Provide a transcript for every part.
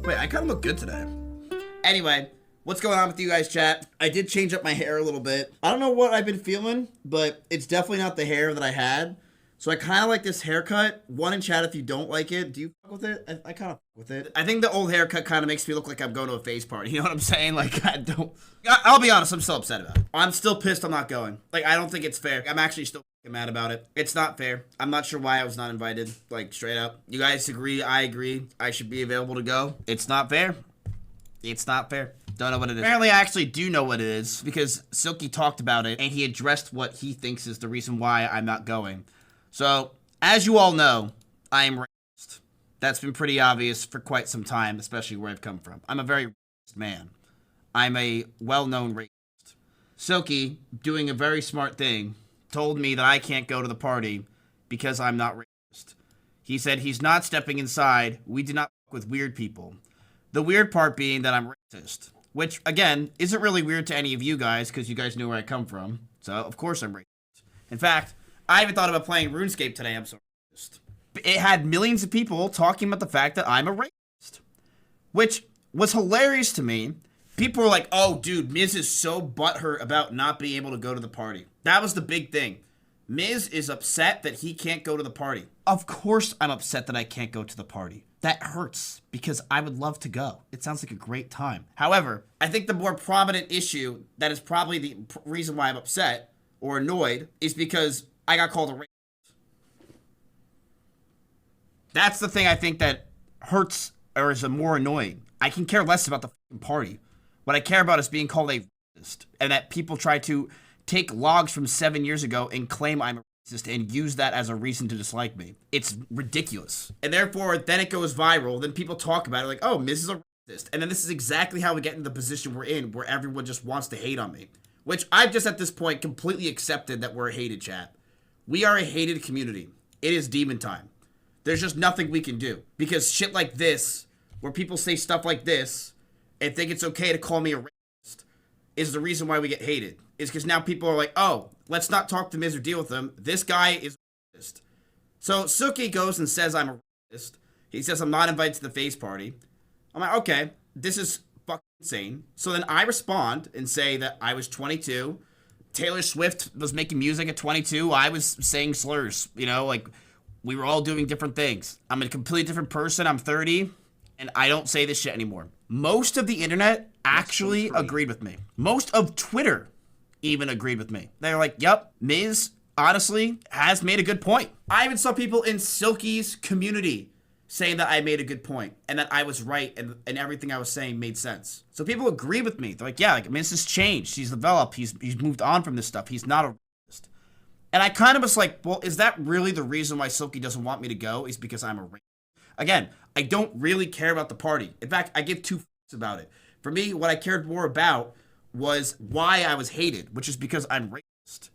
Wait, I kind of look good today. Anyway, what's going on with you guys, chat? I did change up my hair a little bit. I don't know what I've been feeling, but it's definitely not the hair that I had. So I kind of like this haircut. One in chat if you don't like it. Do you fuck with it? I kind of fuck with it. I think the old haircut kind of makes me look like I'm going to a phase party. You know what I'm saying? Like, I'll be honest, I'm still upset about it. I'm still pissed I'm not going. Like, I don't think it's fair. I'm actually still mad about it. It's not fair. I'm not sure why I was not invited. Like, straight up. You guys agree, I agree. I should be available to go. It's not fair. It's not fair. Don't know what it is. Apparently, I actually do know what it is because Silky talked about it and he addressed what he thinks is the reason why I'm not going. So, as you all know, I am racist. That's been pretty obvious for quite some time, especially where I've come from. I'm a very racist man. I'm a well-known racist. Silky, doing a very smart thing, told me that I can't go to the party because I'm not racist. He said he's not stepping inside. We do not fuck with weird people. The weird part being that I'm racist, which, again, isn't really weird to any of you guys because you guys know where I come from. So, of course I'm racist. In fact, I even thought about playing RuneScape today. I'm so racist. It had millions of people talking about the fact that I'm a racist, which was hilarious to me. People were like, oh, dude, Miz is so butthurt about not being able to go to the party. That was the big thing. Miz is upset that he can't go to the party. Of course I'm upset that I can't go to the party. That hurts because I would love to go. It sounds like a great time. However, I think the more prominent issue that is probably the reason why I'm upset or annoyed is because I got called a racist. That's the thing I think that hurts or is more annoying. I can care less about the fucking party. What I care about is being called a racist and that people try to take logs from 7 years ago and claim I'm a racist and use that as a reason to dislike me. It's ridiculous. And therefore, then it goes viral. Then people talk about it like, oh, Miz is a racist. And then this is exactly how we get into the position we're in where everyone just wants to hate on me. Which I've just at this point completely accepted that we're a hated chat. We are a hated community. It is demon time. There's just nothing we can do. Because shit like this, where people say stuff like this, and think it's okay to call me a racist, is the reason why we get hated. Is because now people are like, oh, let's not talk to Miz or deal with him. This guy is a racist. So Silky goes and says I'm a racist. He says I'm not invited to the phase party. I'm like, okay, this is fucking insane. So then I respond and say that I was 22. Taylor Swift was making music at 22. I was saying slurs, you know, like we were all doing different things. I'm a completely different person. I'm 30 and I don't say this shit anymore. Most of the internet actually agreed with me. Most of Twitter even agreed with me. They're like, yep, Miz honestly has made a good point. I even saw people in Silky's community saying that I made a good point and that I was right and everything I was saying made sense. So people agree with me. They're like, yeah, like Miz has changed. He's developed. He's moved on from this stuff. He's not a racist. And I kind of was like, well, is that really the reason why Silky doesn't want me to go? Is because I'm a racist? Again, I don't really care about the party. In fact, I give two fucks about it. For me, what I cared more about was why I was hated, which is because I'm racist.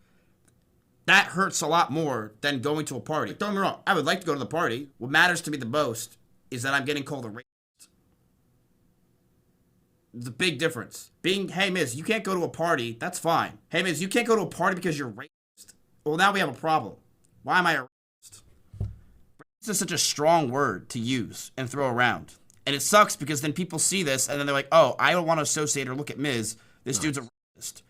That hurts a lot more than going to a party. Don't get me wrong, I would like to go to the party. What matters to me the most is that I'm getting called a racist. There's a big difference. Being, hey, Miz, you can't go to a party, that's fine. Hey, Miz, you can't go to a party because you're racist. Well, now we have a problem. Why am I a racist? Racist is such a strong word to use and throw around. And it sucks because then people see this and then they're like, oh, I don't want to associate or look at Miz. This dude's a racist.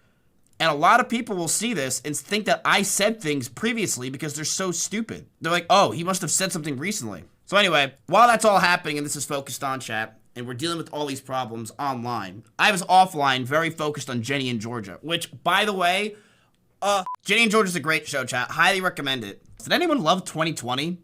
And a lot of people will see this and think that I said things previously because they're so stupid. They're like, oh, he must have said something recently. So anyway, while that's all happening and this is focused on chat, and we're dealing with all these problems online, I was offline very focused on Jenny and Georgia, which, by the way, Jenny and Georgia's a great show, chat. Highly recommend it. Did anyone love 2020?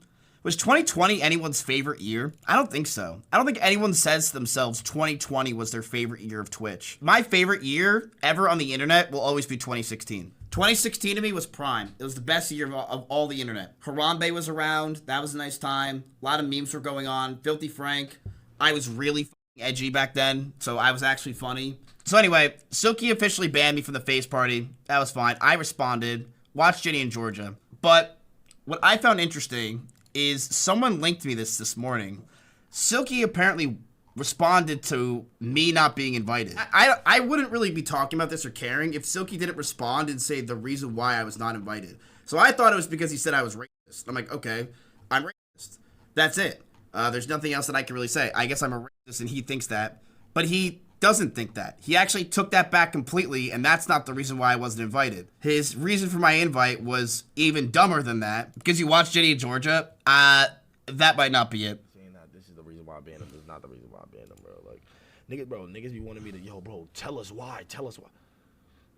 Was 2020 anyone's favorite year? I don't think so. I don't think anyone says to themselves 2020 was their favorite year of Twitch. My favorite year ever on the internet will always be 2016. 2016 to me was prime. It was the best year of all the internet. Harambe was around. That was a nice time. A lot of memes were going on. Filthy Frank. I was really edgy back then, so I was actually funny. So anyway, Silky officially banned me from the face party. That was fine. I responded. Watched Jenny and Georgia. But what I found interesting is someone linked me this morning. Silky apparently responded to me not being invited. I wouldn't really be talking about this or caring if Silky didn't respond and say the reason why I was not invited. So I thought it was because he said I was racist. I'm like, okay, I'm racist. That's it. There's nothing else that I can really say. I guess I'm a racist and he thinks that, but he doesn't think that. He actually took that back completely, and that's not the reason why I wasn't invited. His reason for my invite was even dumber than that. Because you watched Jenny in Georgia, that might not be it. Saying that this is the reason why I banned him. This is not the reason why I banned him, bro. Like, niggas be wanting me to, yo, bro, tell us why.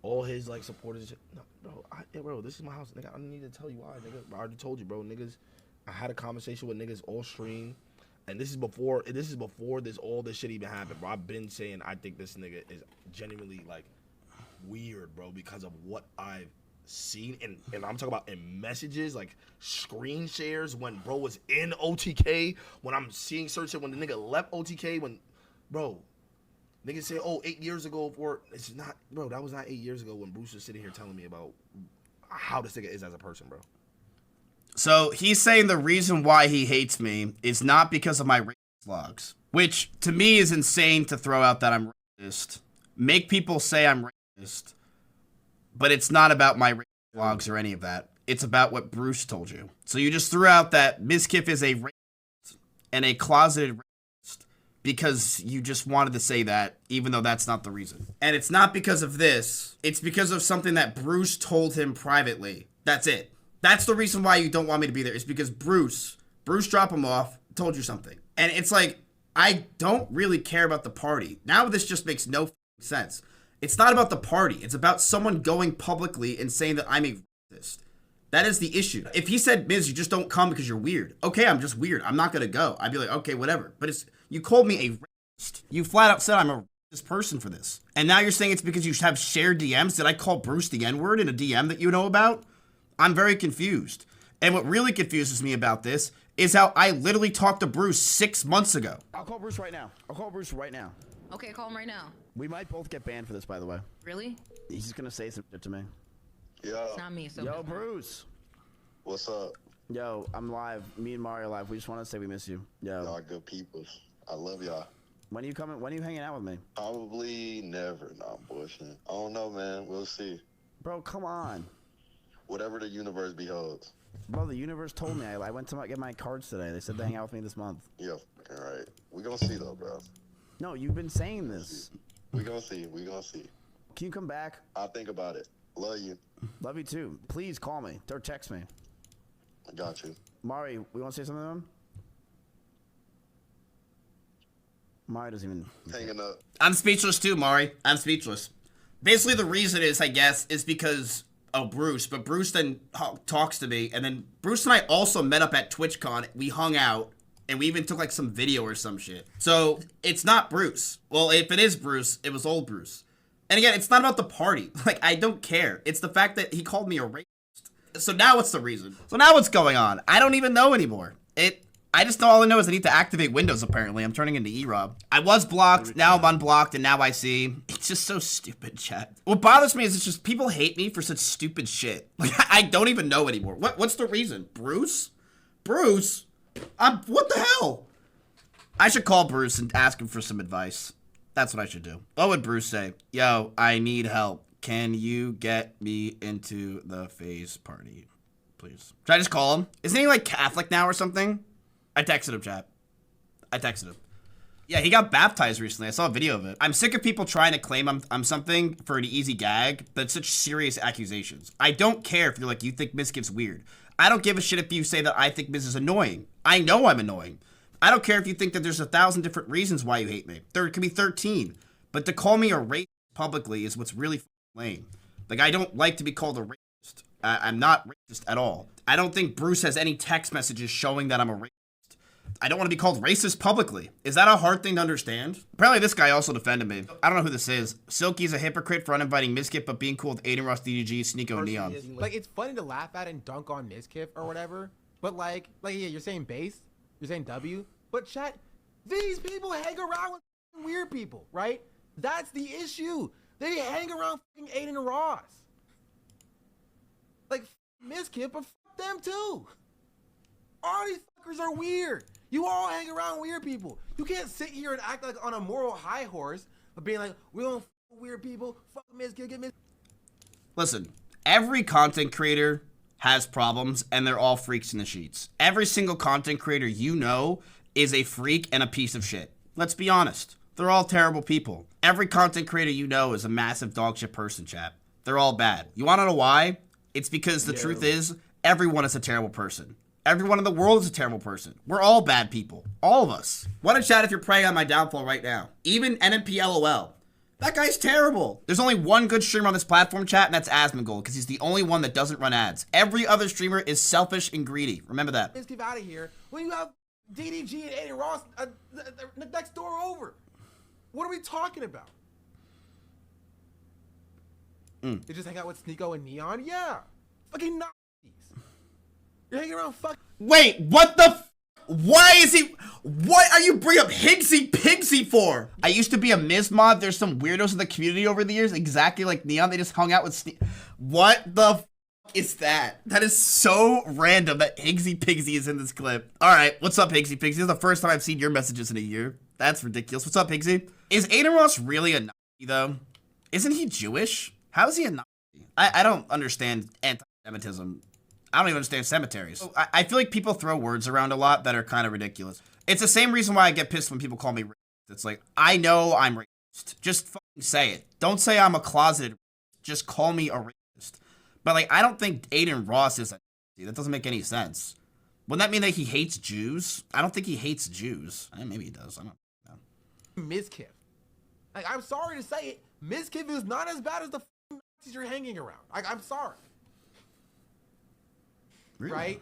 All his, like, supporters and shit. No, bro, this is my house, nigga. I don't need to tell you why, nigga. I already told you, bro. Niggas, I had a conversation with niggas all stream. And this is before all this shit even happened, bro. I've been saying I think this nigga is genuinely, like, weird, bro, because of what I've seen. And I'm talking about in messages, like, screen shares when bro was in OTK, when I'm seeing certain shit, when the nigga left OTK, when, bro, niggas say, oh, 8 years ago, it's not, bro, that was not 8 years ago when Bruce was sitting here telling me about how this nigga is as a person, bro. So he's saying the reason why he hates me is not because of my racist logs, which to me is insane to throw out that I'm racist. Make people say I'm racist, but it's not about my racist logs or any of that. It's about what Bruce told you. So you just threw out that mizkif is a racist and a closeted racist because you just wanted to say that, even though that's not the reason. And it's not because of this. It's because of something that Bruce told him privately. That's it. That's the reason why you don't want me to be there. It's because Bruce dropped him off, told you something. And it's like, I don't really care about the party. Now this just makes no sense. It's not about the party. It's about someone going publicly and saying that I'm a racist. That is the issue. If he said, Miz, you just don't come because you're weird. Okay, I'm just weird. I'm not going to go. I'd be like, okay, whatever. But you called me a racist. You flat out said I'm a racist person for this. And now you're saying it's because you have shared DMs. Did I call Bruce the N-word in a DM that you know about? I'm very confused. And what really confuses me about this is how I literally talked to Bruce 6 months ago. I'll call Bruce right now. Okay, call him right now. We might both get banned for this, by the way. Really? He's just gonna say some shit to me. Yo. It's not me, so. Yo, Bruce. What's up? Yo, I'm live. Me and Mario live. We just want to say we miss you. Yo. Y'all good peoples. I love y'all. When are you coming? When are you hanging out with me? Probably never. Nah, I'm bullshitting. I don't know, man. We'll see. Bro, come on. Whatever the universe beholds. Bro, the universe told me. I went to get my cards today. They said to hang out with me this month. Yeah, all right. We gonna see though, bro. No, you've been saying this. We gonna see. We gonna see. Can you come back? I'll think about it. Love you. Love you too. Please call me or text me. I got you. Mari, we want to say something to him? Mari doesn't even... Hanging up. I'm speechless too, Mari. I'm speechless. Basically, the reason is, I guess, is because of Bruce. But Bruce then talks to me, and then Bruce and I also met up at TwitchCon. We hung out, and we even took like some video or some shit. So it's not Bruce. Well, if it is Bruce, it was old Bruce. And again, it's not about the party. Like, I don't care. It's the fact that he called me a racist. So now what's the reason? So now what's going on? I don't even know anymore. I just know all I know is I need to activate Windows, apparently. I'm turning into E-Rob. I was blocked, now I'm unblocked, and now I see. It's just so stupid, chat. What bothers me is it's just people hate me for such stupid shit. Like, I don't even know anymore. What's the reason? Bruce? Bruce? What the hell? I should call Bruce and ask him for some advice. That's what I should do. What would Bruce say? Yo, I need help. Can you get me into the Faze party? Please. Should I just call him? Isn't he like Catholic now or something? I texted him, chat. I texted him. Yeah, he got baptized recently. I saw a video of it. I'm sick of people trying to claim I'm something for an easy gag, but such serious accusations. I don't care if you're like, you think mizkif's weird. I don't give a shit if you say that I think Miz is annoying. I know I'm annoying. I don't care if you think that there's 1,000 different reasons why you hate me. There could be 13. But to call me a racist publicly is what's really lame. Like, I don't like to be called a racist. I'm not racist at all. I don't think Bruce has any text messages showing that I'm a racist. I don't want to be called racist publicly. Is that a hard thing to understand? Apparently this guy also defended me. I don't know who this is. Silky's a hypocrite for uninviting mizkif, but being cool with Aiden Ross, DDG, Sneeko, Neon. Like, it's funny to laugh at and dunk on mizkif or whatever, but like yeah, you're saying base, you're saying W, but chat, these people hang around with weird people, right? That's the issue. They hang around Aiden and Ross. Like, mizkif, but fuck them too. All these fuckers are weird. You all hang around weird people. You can't sit here and act like on a moral high horse of being like, we don't fuck with weird people. Fuck mizkif, get mizkif. Listen, every content creator has problems, and they're all freaks in the sheets. Every single content creator you know is a freak and a piece of shit. Let's be honest. They're all terrible people. Every content creator you know is a massive dog shit person, chat. They're all bad. You want to know why? It's because the truth is, everyone is a terrible person. Everyone in the world is a terrible person. We're all bad people. All of us. What a chat if you're preying on my downfall right now. Even NMP LOL. That guy's terrible. There's only one good streamer on this platform, chat, and that's Asmongold, because he's the only one that doesn't run ads. Every other streamer is selfish and greedy. Remember that. Let's get out of here. When you have DDG and Aiden Ross next door over. What are we talking about? You just hang out with Sneeko and Neon? Yeah. Fucking Nazis. You're hanging around Wait, what the why is he? What are you bringing up Higsy Pigsy for? I used to be a Miz mod. There's some weirdos in the community over the years, exactly like Neon. They just hung out with What the is that? That is so random that Higsy Pigsy is in this clip. All right, what's up, Higsy Pigsy? This is the first time I've seen your messages in a year. That's ridiculous. What's up, Higsy? Is Aiden Ross really a Nazi, though? Isn't he Jewish? How is he a Nazi? I don't understand anti-Semitism. I don't even understand cemeteries. I feel like people throw words around a lot that are kind of ridiculous. It's the same reason why I get pissed when people call me racist. It's like, I know I'm racist. Just fucking say it. Don't say I'm a closeted racist. Just call me a racist. But, like, I don't think Aiden Ross is a Nazi. That doesn't make any sense. Wouldn't that mean that he hates Jews? I don't think he hates Jews. Maybe he does. I don't know. mizkif. Like, I'm sorry to say it. Mizkif is not as bad as the Nazis you're hanging around. Like, I'm sorry. Really? Right?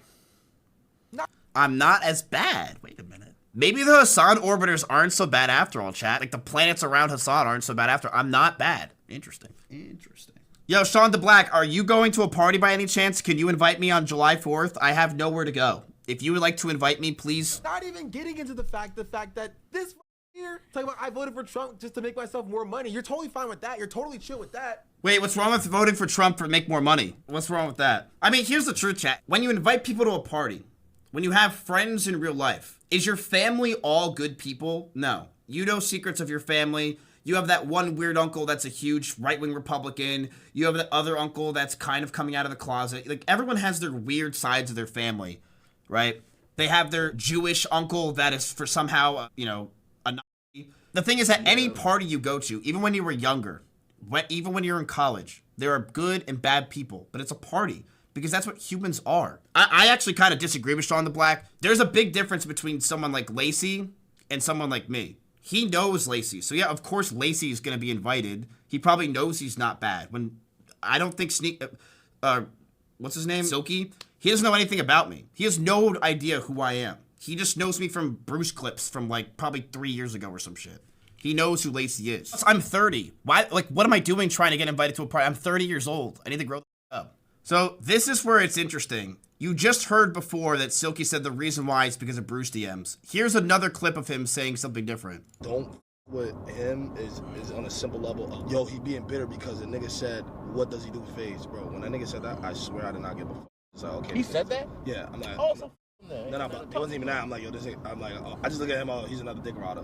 I'm not as bad. Wait a minute. Maybe the Hassan orbiters aren't so bad after all, chat. Like, the planets around Hassan aren't so bad after. I'm not bad. Interesting. Interesting. Yo, Sean DeBlack, are you going to a party by any chance? Can you invite me on July 4th? I have nowhere to go. If you would like to invite me, please. Not even getting into the fact that this here, talking about I voted for Trump just to make myself more money. You're totally fine with that. You're totally chill with that. Wait, what's wrong with voting for Trump for make more money? What's wrong with that? I mean, here's the truth, chat. When you invite people to a party, when you have friends in real life, is your family all good people? No. You know secrets of your family. You have that one weird uncle that's a huge right-wing Republican. You have that other uncle that's kind of coming out of the closet. Like, everyone has their weird sides of their family, right? They have their Jewish uncle that is for somehow, you know, a Nazi. The thing is that any party you go to, even when you were younger, even when you're in college, there are good and bad people, but it's a party because that's what humans are. I actually kind of disagree with Sean the Black. There's a big difference between someone like Lacey and someone like me. He knows Lacey. So yeah, of course Lacey is going to be invited. He probably knows he's not bad. When I don't think what's his name? Silky. He doesn't know anything about me. He has no idea who I am. He just knows me from Bruce clips from like probably 3 years ago or some shit. He knows who Lacey is. I'm 30. Why? Like, what am I doing trying to get invited to a party? I'm 30 years old. I need to grow up. So this is where it's interesting. You just heard before that Silky said the reason why is because of Bruce DMs. Here's another clip of him saying something different. Don't with him is on a simple level of, yo, he being bitter because the nigga said, what does he do with Faze, bro? When that nigga said that, I swear I did not give a fuck. It's like, okay. He said that? Yeah, I'm like, oh, so no, but it wasn't even that. I'm like, yo, this nigga, I'm like, oh, I just look at him, oh, he's another dick rider.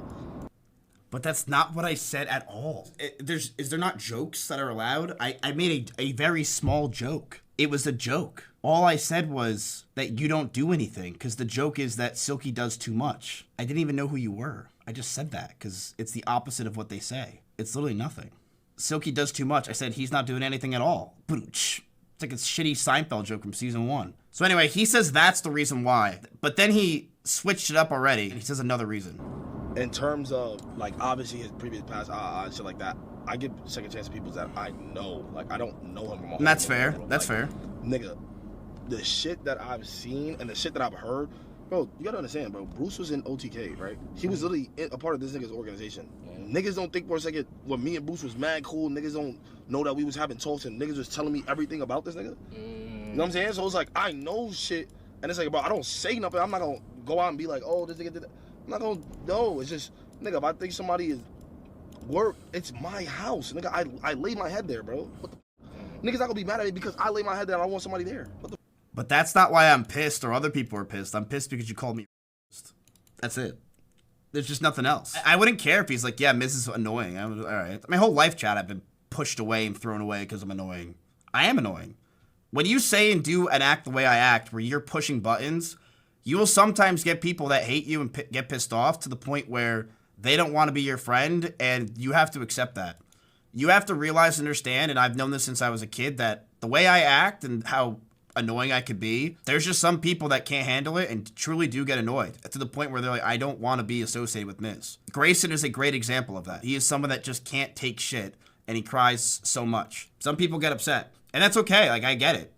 But that's not what I said at all. Is there not jokes that are allowed? I made a very small joke. It was a joke. All I said was that you don't do anything because the joke is that Silky does too much. I didn't even know who you were. I just said that because it's the opposite of what they say. It's literally nothing. Silky does too much. I said he's not doing anything at all. Booch. It's like a shitty Seinfeld joke from season 1. So anyway, he says that's the reason why. But then he switched it up already. And he says another reason. In terms of, like, obviously his previous past, shit like that, I give second chance to people that I know. Like, I don't know him from all. That's fair. That's fair. Nigga, the shit that I've seen and the shit that I've heard, bro, you gotta understand, bro. Bruce was in OTK, right? He was literally a part of this nigga's organization. Niggas don't think for a second when me and Bruce was mad cool. Niggas don't know that we was having talks and niggas was telling me everything about this nigga. You know what I'm saying? So it's like, I know shit. And it's like, bro, I don't say nothing. I'm not gonna go out and be like, oh, this nigga did that. I'm not gonna, no. It's just, nigga, if I think somebody is work, it's my house. Nigga, I lay my head there, bro. What the niggas not gonna be mad at me because I lay my head there and I want somebody there. What the But that's not why I'm pissed or other people are pissed. I'm pissed because you called me racist. That's it. There's just nothing else. I wouldn't care if he's like, yeah, Miz is annoying. All right. My whole life, chat, I've been pushed away and thrown away because I'm annoying. I am annoying. When you say and do and act the way I act, where you're pushing buttons, You will sometimes get people that hate you and get pissed off to the point where they don't want to be your friend, and you have to accept that. You have to realize and understand, and I've known this since I was a kid, that the way I act and how annoying I could be, there's just some people that can't handle it and truly do get annoyed to the point where they're like, I don't want to be associated with Miz. Grayson is a great example of that. He is someone that just can't take shit, and he cries so much. Some people get upset. And that's okay. Like, I get it.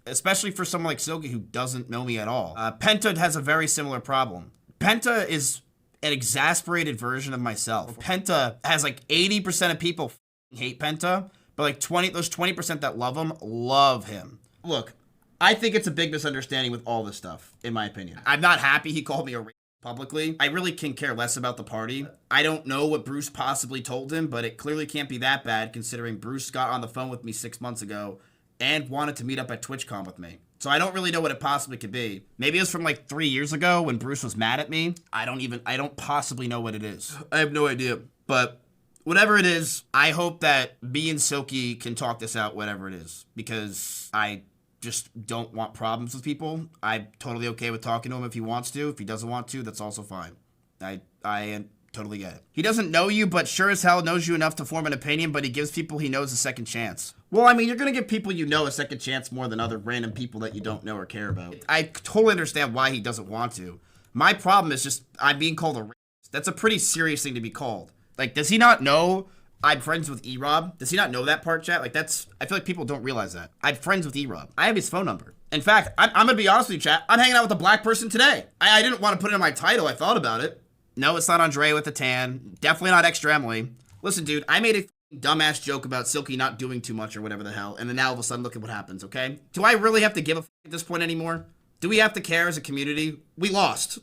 Especially for someone like Silky who doesn't know me at all. Penta has a very similar problem. Penta is an exasperated version of myself. Penta has like 80% of people hate Penta, but like those 20% that love him. Look, I think it's a big misunderstanding with all this stuff, in my opinion. I'm not happy he called me a publicly. I really can care less about the party. I don't know what Bruce possibly told him, but it clearly can't be that bad considering Bruce got on the phone with me 6 months ago and wanted to meet up at TwitchCon with me. So I don't really know what it possibly could be. Maybe it was from like 3 years ago when Bruce was mad at me. I don't possibly know what it is. I have no idea. But whatever it is, I hope that me and Silky can talk this out, whatever it is, because I just don't want problems with people. I'm totally okay with talking to him if he wants to. If he doesn't want to, that's also fine. I totally get it. He doesn't know you, but sure as hell knows you enough to form an opinion, but he gives people he knows a second chance. Well, I mean, you're going to give people you know a second chance more than other random people that you don't know or care about. I totally understand why he doesn't want to. My problem is just I'm being called a racist. That's a pretty serious thing to be called. Like, does he not know I'm friends with E-Rob? Does he not know that part, chat? Like, I feel like people don't realize that. I'm friends with E-Rob. I have his phone number. In fact, I'm going to be honest with you, chat. I'm hanging out with a black person today. I didn't want to put it in my title. I thought about it. No, it's not Andre with the tan. Definitely not Extra Emily. Listen, dude, I made a dumbass joke about Silky not doing too much or whatever the hell, and then now all of a sudden look at what happens, okay? Do I really have to give a at this point anymore? Do we have to care as a community? We lost.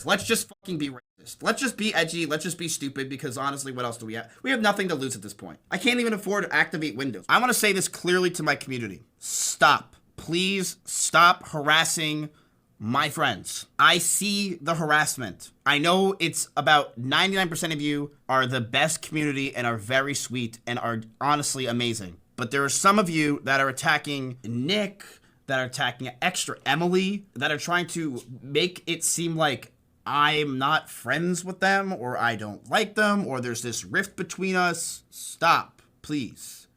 Let's just fucking be racist. Let's just be edgy. Let's just be stupid because honestly, what else do we have? We have nothing to lose at this point. I can't even afford to activate Windows. I want to say this clearly to my community. Stop. Please stop harassing my friends. I see the harassment. I know it's about 99% of you are the best community and are very sweet and are honestly amazing. But there are some of you that are attacking Nick, that are attacking Extra Emily, that are trying to make it seem like I'm not friends with them or I don't like them or there's this rift between us. Stop, please.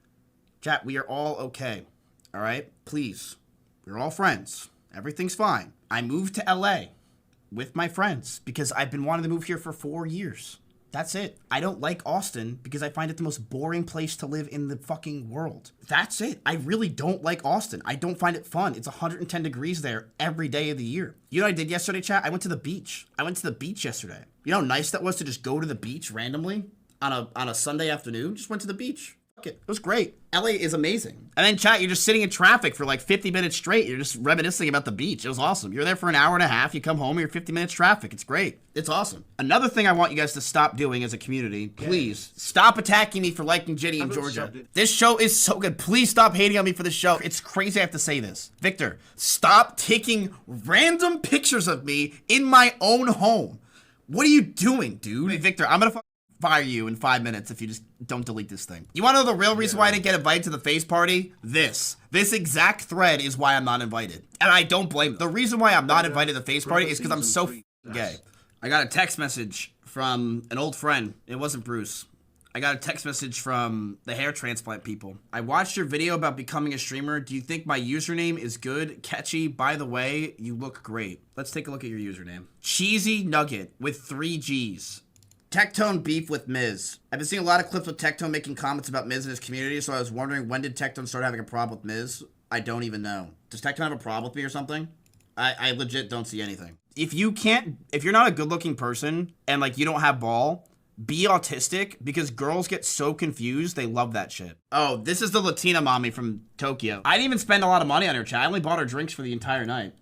Chat, we are all okay. All right? Please. We're all friends. Everything's fine. I moved to LA with my friends because I've been wanting to move here for 4 years. That's it. I don't like Austin because I find it the most boring place to live in the fucking world. That's it. I really don't like Austin. I don't find it fun. It's 110 degrees there every day of the year. You know what I did yesterday, chat? I went to the beach. I went to the beach yesterday. You know how nice that was to just go to the beach randomly on a Sunday afternoon? Just went to the beach. It was great. LA is amazing. And then chat, you're just sitting in traffic for like 50 minutes straight. You're just reminiscing about the beach. It was awesome. You're there for an hour and a half. You come home, you're 50 minutes traffic. It's great. It's awesome. Another thing I want you guys to stop doing as a community, please stop attacking me for liking Jenny and Georgia. This show is so good. Please stop hating on me for this show. It's crazy I have to say this. Victor, stop taking random pictures of me in my own home. What are you doing, dude? Hey, Victor, I'm gonna fire you in 5 minutes if you just don't delete this thing. You want to know the real reason why I didn't get invited to the Faze party? This exact thread is why I'm not invited. And I don't blame them. The reason why I'm not invited to the Faze party is because I'm so gay. I got a text message from an old friend. It wasn't Bruce. I got a text message from the hair transplant people. I watched your video about becoming a streamer. Do you think my username is good, catchy? By the way, you look great. Let's take a look at your username. Cheesy Nugget with 3 G's. Tectone beef with Miz. I've been seeing a lot of clips with Tectone making comments about Miz and his community, so I was wondering, when did Tectone start having a problem with Miz? I don't even know. Does Tectone have a problem with me or something? I legit don't see anything. If you're not a good looking person and like you don't have ball, be autistic because girls get so confused. They love that shit. Oh, this is the Latina mommy from Tokyo. I didn't even spend a lot of money on her chat. I only bought her drinks for the entire night.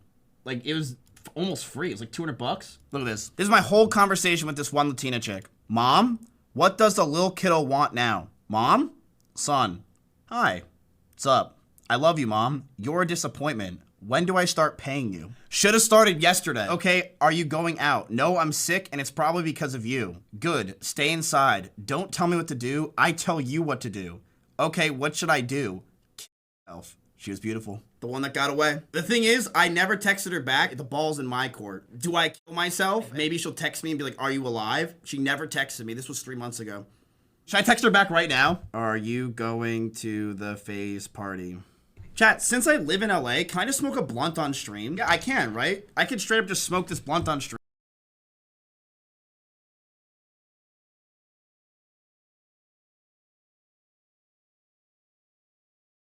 Like it was almost free. It was like $200. Look at this. This is my whole conversation with this one Latina chick. Mom, what does the little kiddo want now? Mom? Son. Hi. What's up? I love you, Mom. You're a disappointment. When do I start paying you? Should have started yesterday. Okay, are you going out? No, I'm sick and it's probably because of you. Good. Stay inside. Don't tell me what to do. I tell you what to do. Okay, what should I do? Kill yourself. She was beautiful. The one that got away. The thing is, I never texted her back. The ball's in my court. Do I kill myself? Maybe she'll text me and be like, are you alive? She never texted me. This was 3 months ago. Should I text her back right now? Are you going to the Faze party? Chat, since I live in LA, can I just smoke a blunt on stream? Yeah, I can, right? I can straight up just smoke this blunt on stream.